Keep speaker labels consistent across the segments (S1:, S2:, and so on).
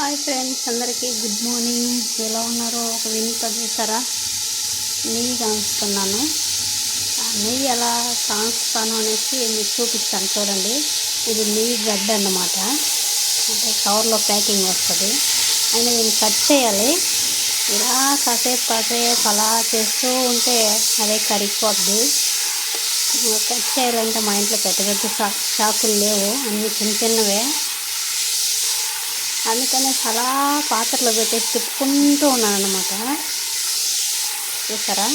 S1: Hi friends, అందరికీ good morning. ఎలా ఉన్నారో ఒక వినిత చూసారా? నెయ్యి కాంచుతున్నాను. నెయ్యి ఎలా కాంచుతాను అనేసి మీకు చూపిస్తాను చూడండి. ఇది నెయ్యి గడ్డ అన్నమాట. అంటే కవర్లో ప్యాకింగ్ వస్తుంది. అయినా దీన్ని కట్ చేయాలి. ఇలా కాసేపు అలా చేస్తూ ఉంటే అదే కరిగిపోద్ది. కట్ చేయాలంటే మా ఇంట్లో పెద్ద పెద్ద చాకులు లేవు, అన్నీ చిన్న చిన్నవే. అందుకనే చాలా పాత్రలో పెట్టేసి తిప్పుకుంటూ ఉన్నాను అన్నమాట. చూసారా?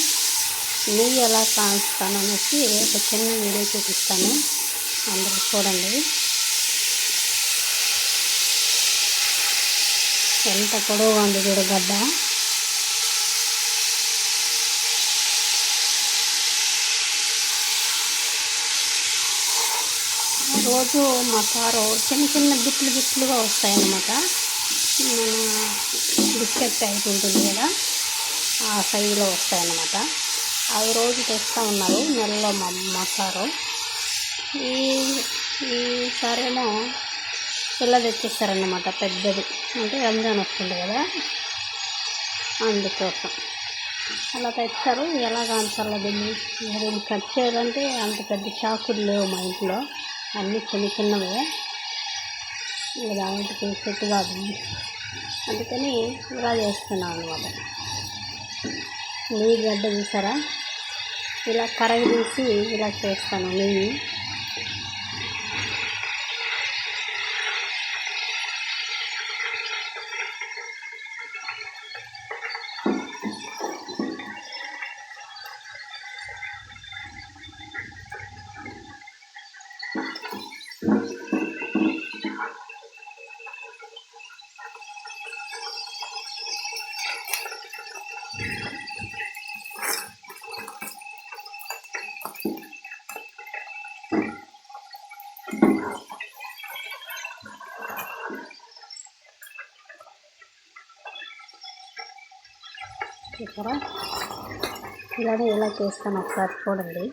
S1: నెయ్యి ఎలా కాంచుతాను అనేసి ఒక చిన్న వీడియో చూపిస్తాను, అందరూ చూడండి. ఎంత పొడవుగా ఉంది చూడగడ్డ. రోజు మా సారు చిన్న చిన్న బిట్లుగా వస్తాయన్నమాట. మన బిస్కెట్ ప్యాకెట్ ఉంటుంది కదా, ఆ సైజులో వస్తాయన్నమాట. అవి రోజు తెస్తూ ఉన్నారు నెలలో మా సారు. ఈసారేమో పిల్ల తెచ్చిస్తారన్నమాట, పెద్దది. అంటే రంజాన్ వస్తుంది కదా, అందుకోసం అలా తెచ్చారు. ఎలా కాంచాలో దీన్ని కట్ చేయాలంటే అంత పెద్ద చాకులు లేవు మా ఇంట్లో, అన్నీ చిన్న చిన్నవే. దానికి సెట్ కాదు, అందుకని ఇలా చేస్తున్నాను అన్నమాట. నెయ్యి గడ్డ చూసారా? ఇలా కరగదీసి ఇలా చేస్తాను నెయ్యి. చూసారా? ఇలానే ఎలా చేస్తాను ఒకసారి చూడండి.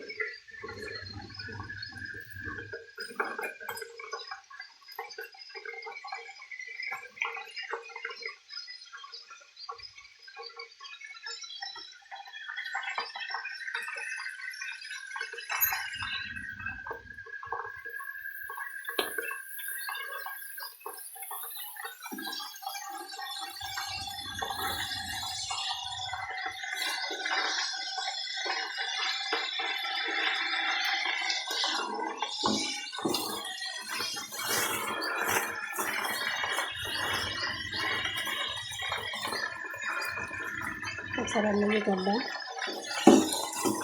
S1: ఒకసారి నెయ్యి గడ్డ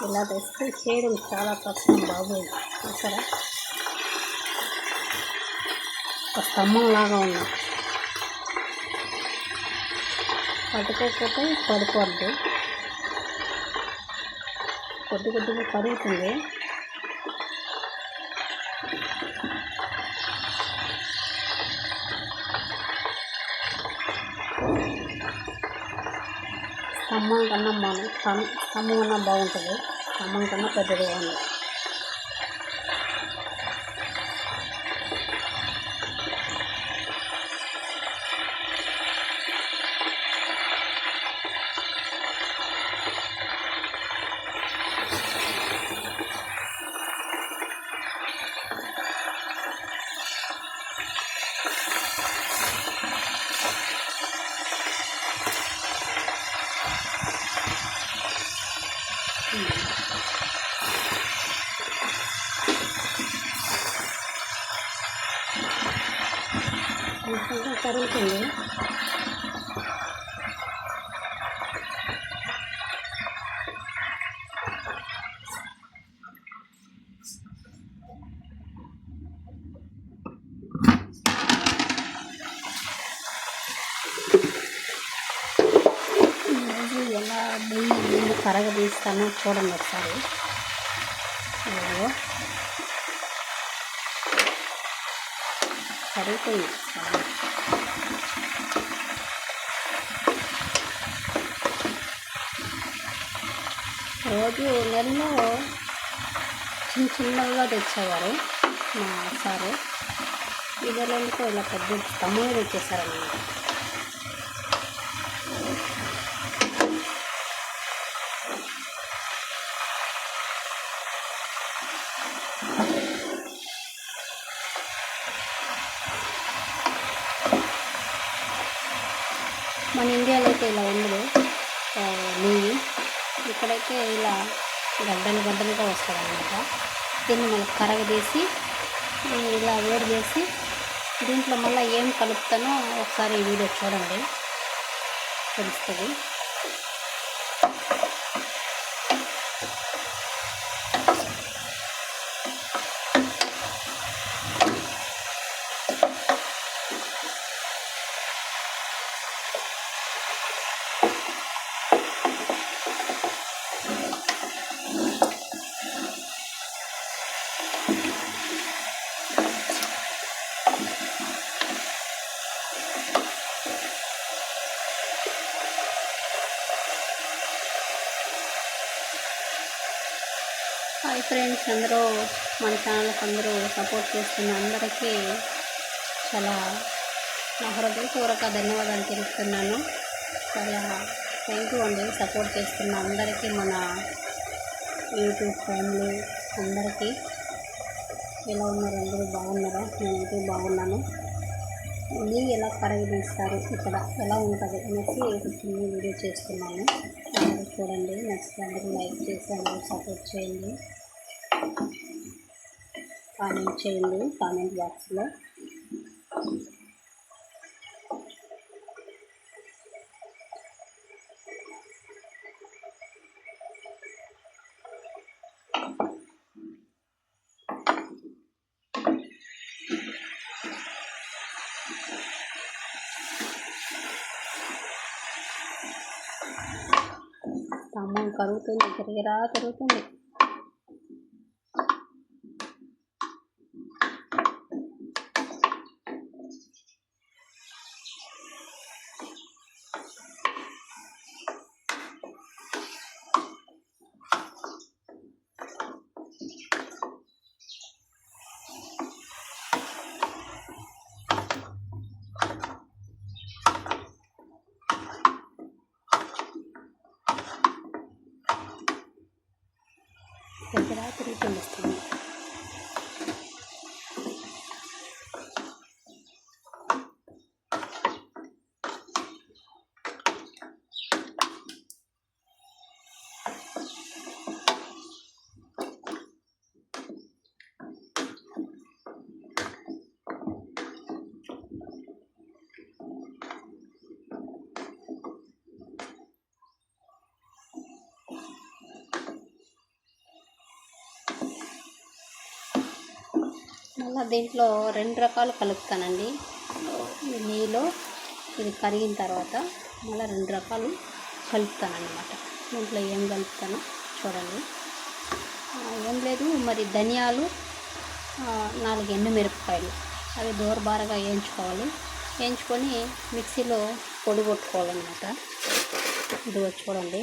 S1: ఇలా తెస్తే చేయడం చాలా కష్టం బాబు. చూసారా? ఒక స్తంభం లాగా ఉంది, పట్టుకోకపోతే పడిపోద్ది. కొద్దిగా కరుగుతుంది. స్తంభం కన్నా బాగుంటుంది. స్తంభం కన్నా పెద్దదిగా ఉంది. కొంచెంగా కరుగుతుంది. రోజు ఎలా నెయ్యి కరగదీస్తానో చూడండి ఒకసారి. కరుగుతుంది. రోజు నెలలో చిన్నగా తెచ్చేవారు మా సారు. ఈ నెలలకు ఇలా పెద్ద స్తంభం తెచ్చేసారన్నమాట. మన ఇండియాలో అయితే ఇలా ఉండదు నెయ్యి. ఇక్కడైతే ఇలా గడ్డలుగా వస్తుంది అన్నమాట. దీన్ని మళ్ళీ కరగదీసి ఇలా వేడి చేసి దీంట్లో మళ్ళీ ఏం కలుపుతానో ఒకసారి ఈ వీడియో చూడండి, తెలుస్తుంది. హాయ్ ఫ్రెండ్స్, అందరూ మన ఛానల్కి అందరూ సపోర్ట్ చేస్తున్న అందరికీ చాలా నా హృదయపూర్వక ధన్యవాదాలు తెలుపుతున్నాను. చాలా థ్యాంక్ యూ అండి, సపోర్ట్ చేస్తున్న అందరికీ, మన యూట్యూబ్ ఫ్యామిలీ అందరికీ. ఎలా ఉన్నారు? అందరూ బాగున్నారా? నేనైతే బాగున్నాను. నెయ్యి ఎలా కరగదీస్తారు, ఇక్కడ ఎలా ఉంటుంది అనేసి ఒక చిన్న వీడియో చేస్తున్నాను. అందరూ చూడండి, నచ్చితే అందరూ లైక్ చేసి అందరూ సపోర్ట్ చేయండి, కామెంట్ చేయండి కామెంట్ బాక్స్లో. స్తంభం కరుగుతుంది, తిరిగిరా తిరుగుతుంది. దగ్గర తిరుగుతుంది స్తంభం. మళ్ళీ దీంట్లో 2 రకాలు కలుపుతానండి. నెయ్యిలో ఇది కరిగిన తర్వాత మళ్ళీ 2 రకాలు కలుపుతానన్నమాట. దీంట్లో ఏం కలుపుతానో చూడండి. ఏం లేదు, మరి ధనియాలు, 4 ఎండుమిరపకాయలు, అవి దూరబారగా వేయించుకొని మిక్సీలో పొడి కొట్టుకోవాలన్నమాట. ఇది చూడండి,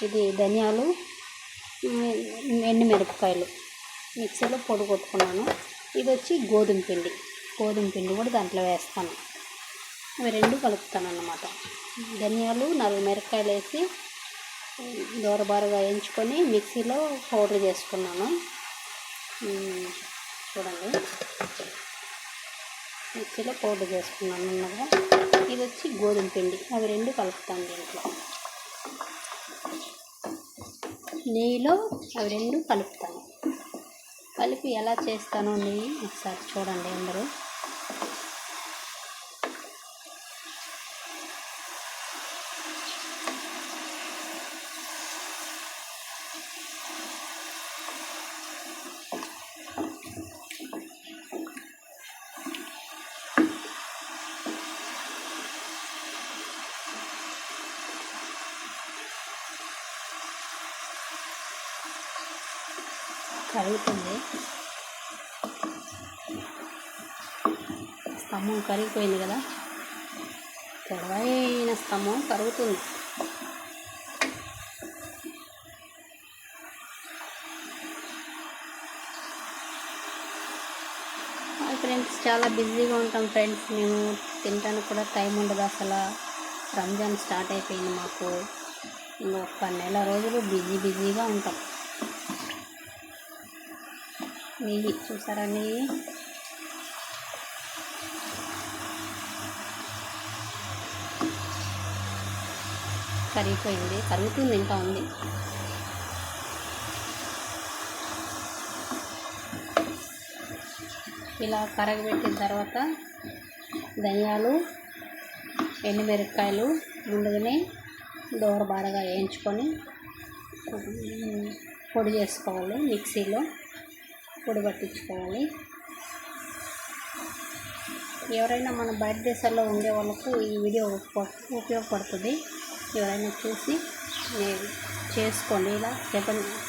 S1: ఇది ధనియాలు, ఎండుమిరపకాయలు మిక్సీలో పొడి కొట్టుకున్నాను. ఇది వచ్చి గోధుమ పిండి కూడా దాంట్లో వేస్తాను. అవి 2 కలుపుతాను అన్నమాట. ధనియాలు 4 మిరపకాయలు వేసి దూరబారుగా వేయించుకొని మిక్సీలో పౌడర్ చేసుకున్నాను. చూడండి, మిక్సీలో పౌడర్ చేసుకున్నాను అన్నగా. ఇది వచ్చి గోధుమ పిండి, అవి 2 కలుపుతాను దీంట్లో. నెయ్యిలో అవి 2 కలుపుతాను. కలిపి ఎలా చేస్తానో నెయ్యి ఒకసారి చూడండి అందరూ. కరుగుతుంది, స్తంభం కరిగిపోయింది కదా, తెల్లవైన స్తంభం కరుగుతుంది. ఫ్రెండ్స్, చాలా బిజీగా ఉంటాం ఫ్రెండ్స్. మేము తినడానికి కూడా టైం ఉండదు అసలు. రంజాన్ స్టార్ట్ అయిపోయింది మాకు, ఇంకొక నెల రోజులు బిజీగా ఉంటాం. నెయ్యి చూసారా, నెయ్యి కరిగిపోయింది, కరుగుతుంది, ఇంకా ఉంది. ఇలా కరగబెట్టిన తర్వాత ధనియాలు, ఎండుమిరపకాయలు ముందుగానే దోరబారగా వేయించుకొని పొడి చేసుకోవాలి, మిక్సీలో పొడి పట్టించుకోవాలి. ఎవరైనా మన బయట దేశాల్లో ఉండే వాళ్ళకు ఈ వీడియో ఉపయోగపడుతుంది. ఎవరైనా చూసి చేసుకోండి. ఇలా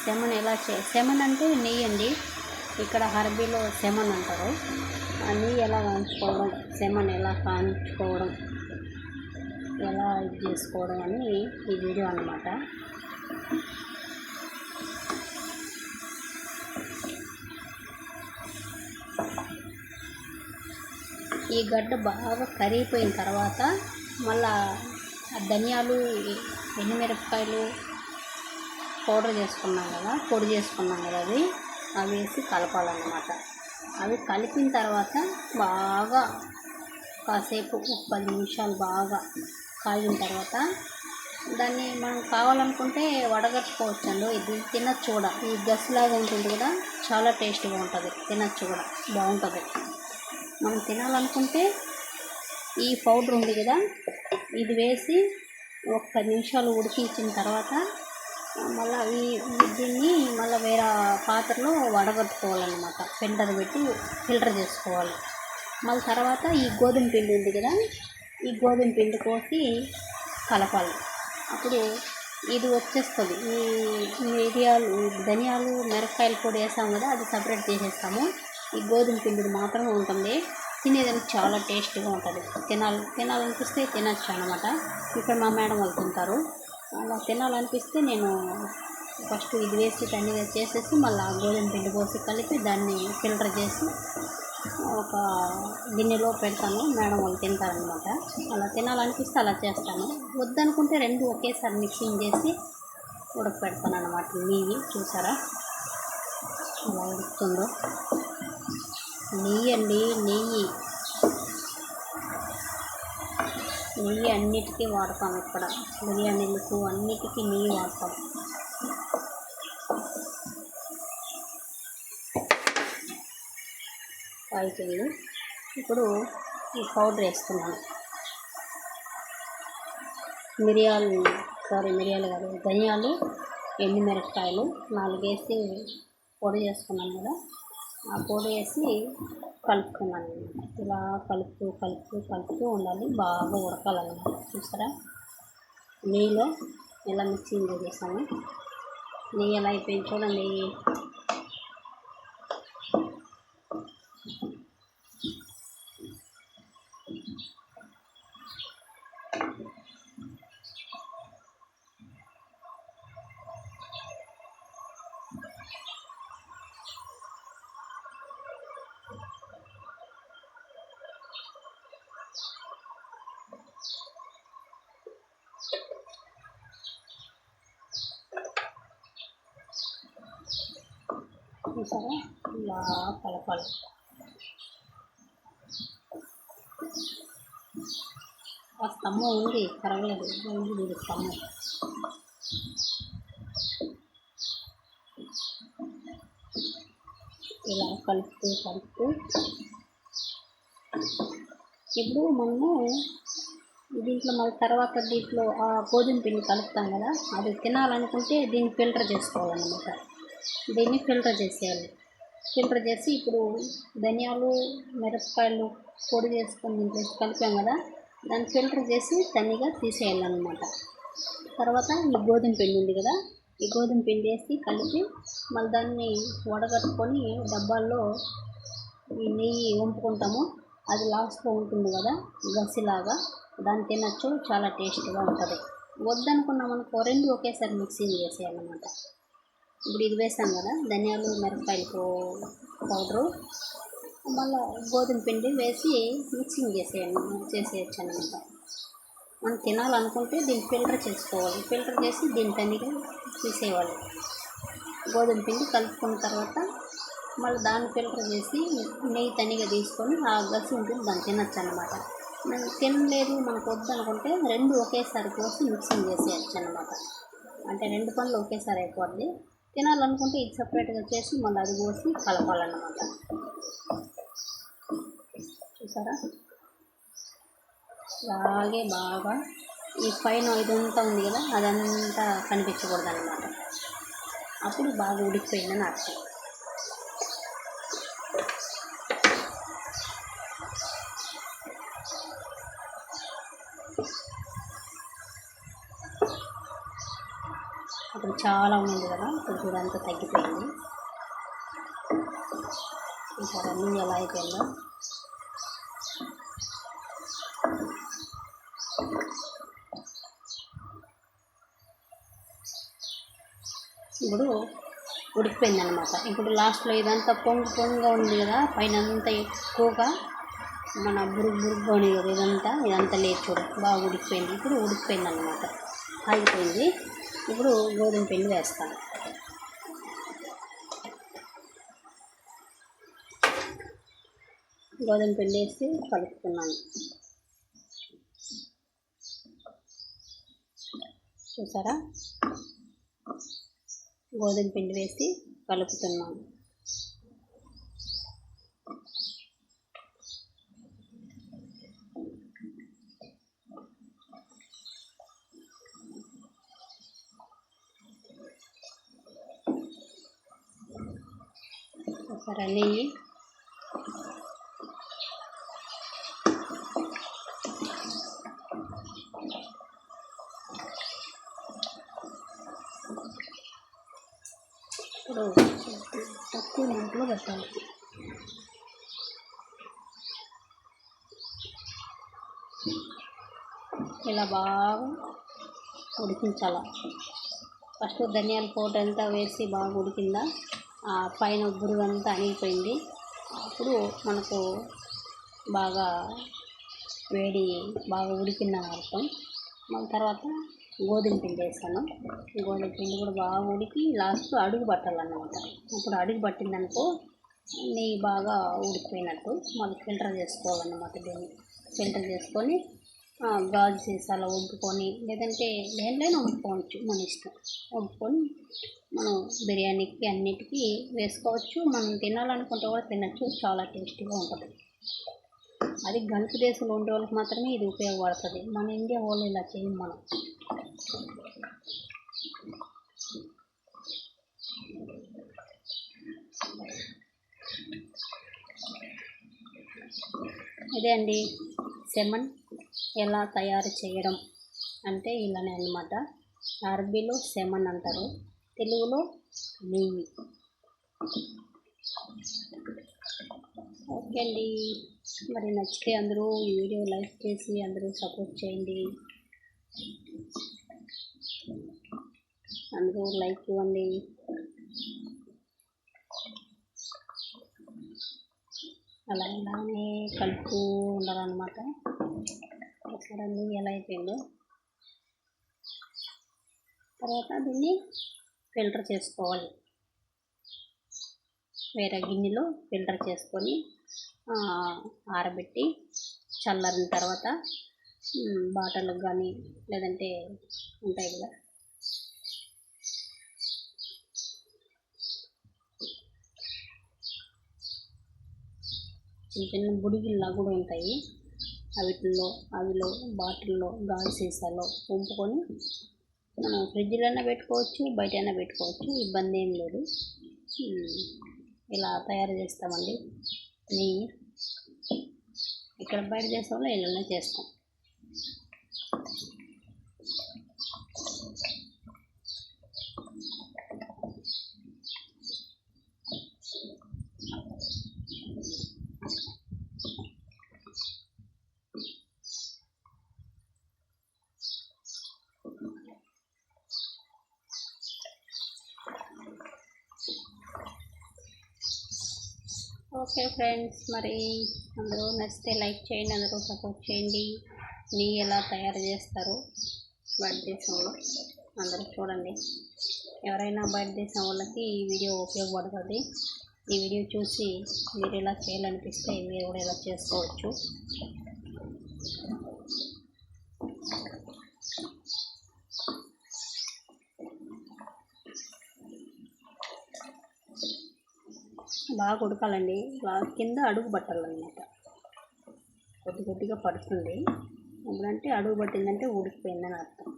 S1: సెమన్ ఎలా సెమన్ అంటే నెయ్యి అండి, ఇక్కడ అరబీలో సెమన్ అంటారు. ఆ నెయ్యి ఎలా కాంచుకోవడం, సెమన్ ఎలా కాంచుకోవడం, ఎలా ఇది చేసుకోవడం అని ఈ వీడియో అన్నమాట. ఈ గడ్డ బాగా కరిగిపోయిన తర్వాత మళ్ళా ధనియాలు, ఎండుమిరపకాయలు పొడి చేసుకున్నాం కదా అవి వేసి కలపాలన్నమాట. అవి కలిపిన తర్వాత బాగా కాసేపు 10 నిమిషాలు బాగా కాగిన తర్వాత దాన్ని మనం కావాలనుకుంటే వడగట్టుకోవచ్చండి. ఇది తినచ్చు కూడా, ఈ గస్లాగా ఉంటుంది కదా, చాలా టేస్టీగా ఉంటుంది, తినచ్చు కూడా, బాగుంటుంది. మనం తినాలనుకుంటే ఈ పౌడర్ ఉంది కదా, ఇది వేసి 10 నిమిషాలు ఉడికించిన తర్వాత మళ్ళీ దీన్ని మళ్ళీ వేరే పాత్రలో వడగట్టుకోవాలన్నమాట. ఫిల్టర్ చేసుకోవాలి. మళ్ళీ తర్వాత ఈ గోధుమ పిండి ఉంది కదా, ఈ గోధుమ పిండి కోసి కలపాలి. అప్పుడు ఇది వచ్చేస్తుంది. ఈ ధనియాలు, మిరపకాయల పొడి వేసాము కదా, అది సపరేట్ చేసేస్తాము. ఈ గోధుమ పిండిది మాత్రమే ఉంటుంది. తినేదానికి చాలా టేస్ట్గా ఉంటుంది. తినాలనిపిస్తే తినచ్చు అన్నమాట. ఇక్కడ మా మేడం వాళ్ళు తింటారు. అలా తినాలనిపిస్తే నేను ఫస్ట్ ఇది వేసి తనిగా చేసేసి మళ్ళీ ఆ గోధుమ పిండి పోసి కలిపి దాన్ని ఫిల్టర్ చేసి ఒక గిన్నెలో పెడతాను. మేడం వాళ్ళు తింటారనమాట. అలా తినాలనిపిస్తే అలా చేస్తాను. వద్దనుకుంటే రెండు ఒకేసారి మిక్సింగ్ చేసి ఉడకపెడతాను అన్నమాట. నెయ్యి చూసారా అలా ఉడుకుతుందో. నెయ్యి అండి, నెయ్యి అన్నిటికీ వాడతాం. ఇక్కడ బిర్యానీలకు అన్నిటికీ నెయ్యి వాడతాం. అయిపోయింది. ఇప్పుడు ఈ పౌడర్ వేస్తున్నాను. మిరియాలు కాదు, ధనియాలు, ఎండుమిరపకాయలు 4 వేసి పొడి చేసుకున్నాను కదా, ఆ పొడి వేసి కలుపుకున్నాను. ఇలా కలుపుతూ ఉండాలి. బాగా ఉడకాలన్నమాట. చూసారా నెయ్యిలో ఎలా మిక్సింగ్ చేసేసాను. నెయ్యి ఎలా అయిపోయింది చూడండి. చూసారా ఇలా కలపాలి. ఆ స్తంభం ఉంది, కరగలేదు, ఉంది స్తంభం. ఇలా కలుపుతూ ఇప్పుడు మనము దీంట్లో మళ్ళీ తర్వాత దీంట్లో ఆ గోధుమ పిండి కలుపుతాం కదా, అది తినాలనుకుంటే దీన్ని ఫిల్టర్ చేసుకోవాలన్నమాట. దీన్ని ఫిల్టర్ చేసేయాలి. ఫిల్టర్ చేసి ఇప్పుడు ధనియాలు, మిరపకాయలు పొడి చేసుకొని దీంట్లో కలిపాం కదా, దాన్ని ఫిల్టర్ చేసి తనిగా తీసేయాలన్నమాట. తర్వాత ఈ గోధుమ పిండి ఉంది కదా, ఈ గోధుమ పిండి వేసి కలిపి మళ్ళీ దాన్ని వడగట్టుకొని డబ్బాల్లో ఈ నెయ్యి వంపుకుంటాము. అది లాస్ట్లో ఉంటుంది కదా గసిలాగా, దాన్ని తినచ్చు, చాలా టేస్ట్గా ఉంటుంది. వద్దనుకున్నామనుకో రెండు ఒకేసారి మిక్సింగ్ చేసేయాలన్నమాట. ఇప్పుడు ఇది వేసాం కదా, ధనియాలు, మిరపకాయలు పౌడరు, మళ్ళీ గోధుమ పిండి వేసి మిక్సింగ్ చేసేయచ్చు అన్నమాట. మనం తినాలనుకుంటే దీన్ని ఫిల్టర్ చేసుకోవాలి. ఫిల్టర్ చేసి దీన్ని తనిగా తీసేయాలి. గోధుమ పిండి కలుపుకున్న తర్వాత మళ్ళీ దాన్ని ఫిల్టర్ చేసి నెయ్యి తనిగా తీసుకొని ఆ గసి ఉంటుంది, దాన్ని తినచ్చు అన్నమాట. మనకు తినలేదు మనకు వద్దు అనుకుంటే రెండు ఒకేసారి పోసి మిక్సింగ్ చేసేయచ్చు అన్నమాట. అంటే రెండు పనులు ఒకేసారి అయిపోద్ది. తినాలనుకుంటే ఇది సపరేట్గా చేసి మళ్ళీ అది పోసి కలపాలన్నమాట. చూసారా, అలాగే బాగా ఈ పైన ఇదంతా ఉంది కదా అదంతా కనిపించకూడదు అన్నమాట. అప్పుడు బాగా ఉడికిపోయిందని అర్థం. అప్పుడు చాలా ఉంది కదా, ఇప్పుడు చూడంతా తగ్గిపోయింది. చూసారా అన్నీ ఎలా అయిపోయిందో. ఇప్పుడు ఉడికిపోయింది అనమాట. ఇప్పుడు లాస్ట్లో ఇదంతా పొంగుగా ఉంది కదా, పైన అంతా ఎక్కువగా మన బురుగుగా ఉంది కదా, ఇదంతా లేదు చూడు, బాగా ఉడికిపోయింది. ఇప్పుడు ఉడికిపోయింది అనమాట, ఆగిపోయింది. ఇప్పుడు గోధుమ పిండి వేస్తాను. గోధుమ పిండి వేసి కలుపుతున్నాను. చూసారా, గోధుమ పిండి వేసి కలుపుతున్నాను. చూసారా నెయ్యి, ఇప్పుడు తక్కువ మంటలో పెట్టాలి. ఇలా బాగా ఉడికించాలి. ఫస్ట్ ధనియాల పౌడర్ అంతా వేసి బాగా ఉడికిందా, పైన బురుగు అంతా అణిగిపోయింది. అప్పుడు మనకు బాగా వేడి బాగా ఉడికిందని అర్థం. మళ్ళీ తర్వాత గోధుమ పిండి వేస్తాను. గోధుమ పిండి కూడా బాగా ఉడికి లాస్ట్ అడుగు పట్టాలన్నమాట. అప్పుడు అడుగు పట్టిందనుకో నెయ్యి బాగా ఉడికిపోయినట్టు. మళ్ళీ ఫిల్టర్ చేసుకోవాలన్నమాట. దీన్ని ఫిల్టర్ చేసుకొని గాజు సీసాలో వంపుకొని, లేదంటే దేంట్లోనే వంపుకోవచ్చు, మన ఇష్టం. వంపుకొని మనం బిర్యానీకి అన్నిటికీ వేసుకోవచ్చు. మనం తినాలనుకుంటే కూడా తినచ్చు, చాలా టేస్టీగా ఉంటుంది. అది గల్ఫ్ దేశంలో ఉండే వాళ్ళకి మాత్రమే ఇది ఉపయోగపడుతుంది. మన ఇండియా వాళ్ళు ఇలా చేయం మనం. ఇదే అండి సెమన్ ఎలా తయారు చేయడం అంటే ఇలానే అన్నమాట. అరబీలో సెమన్ అంటారు, తెలుగులో నెయ్యి. ఓకే అండి, మరి నచ్చితే అందరూ ఈ వీడియో లైక్ చేసి అందరూ సపోర్ట్ చేయండి. అందరూ లైక్ ఇవ్వండి. అలానే కలుపుతూ ఉండాలన్నమాట. ఒకసారి అన్నీ ఎలా అయిపోయిందో తర్వాత దీన్ని ఫిల్టర్ చేసుకోవాలి. వేరే గిన్నెలో ఫిల్టర్ చేసుకొని ఆరబెట్టి చల్లారిన తర్వాత బాటలకు కానీ లేదంటే ఉంటాయి కదా, చిన్న చిన్న బుడిగిల్లా కూడా ఉంటాయి, అవిలో బాటిల్లో గాజు సీసాలో వంపుకొని మనం ఫ్రిడ్జ్లోనే పెట్టుకోవచ్చు, బయటైనా పెట్టుకోవచ్చు, ఇబ్బంది ఏం లేదు. ఇలా తయారు చేస్తామండి నెయ్యి. ఇక్కడ బయట చేసే వాళ్ళు ఇళ్ళనే చేస్తాం. ఓకే ఫ్రెండ్స్, మరి అందరూ నచ్చితే లైక్ చేయండి, అందరూ సపోర్ట్ చేయండి. నెయ్యి ఎలా తయారు చేస్తారు బయట దేశంలో అందరూ చూడండి. ఎవరైనా బయట దేశం వాళ్ళకి ఈ వీడియో ఉపయోగపడుతుంది. ఈ వీడియో చూసి మీరు ఎలా చేయాలనిపిస్తే మీరు కూడా ఇలా చేసుకోవచ్చు. బాగా ఉడకాలండి, బాగా కింద అడుగు పట్టాలన్నమాట. కొద్ది కొద్దిగా పడుతుంది. ఎప్పుడంటే అడుగు పట్టిందంటే ఉడికిపోయిందని అర్థం.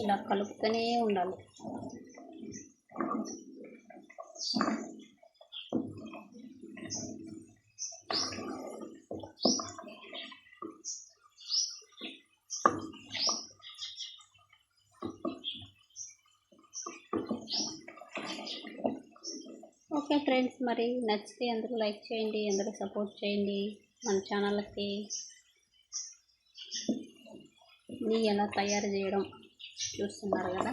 S1: ఇలా కలుపుతూనే ఉండాలి. ఓకే ఫ్రెండ్స్, మరి నచ్చితే అందరూ లైక్ చేయండి, అందరూ సపోర్ట్ చేయండి మన ఛానల్కి. నెయ్యి ఎలా తయారు చేయడం చూస్తున్నారు కదా.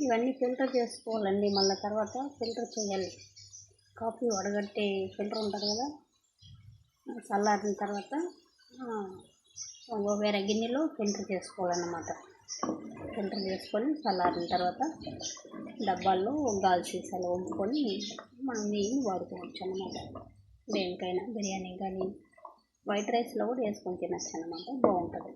S1: ఇవన్నీ ఫిల్టర్ చేసుకోవాలండి. మళ్ళీ తర్వాత ఫిల్టర్ చేయాలి. కాఫీ వడగట్టే ఫిల్టర్ ఉంటుంది కదా, చల్లారిన తర్వాత వేరే గిన్నెలో ఫిల్టర్ చేసుకోవాలన్నమాట. ఫిల్టర్ చేసుకొని చల్లారిన తర్వాత డబ్బాల్లో గాజు సీసాలు వంపుకొని మనం నెయ్యిని వాడుకోవచ్చు అన్నమాట. దేనికైనా బిర్యానీ కానీ వైట్ రైస్లో కూడా వేసుకొని తినచ్చు అన్నమాట. బాగుంటుంది.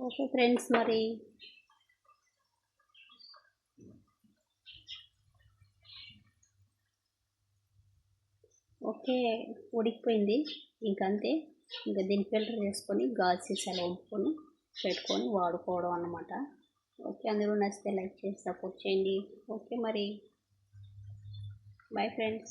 S1: ఓకే ఫ్రెండ్స్, మరి ఓకే ఉడికిపోయింది. ఇంకంతే. ఇంకా దీన్ని ఫిల్టర్ చేసుకొని గాజు సీసాలు వంపుకొని పెట్టుకొని వాడుకోవడం అన్నమాట. ఓకే, అందరూ నచ్చితే లైక్ చేసి సపోర్ట్ చేయండి. ఓకే, మరి బాయ్ ఫ్రెండ్స్.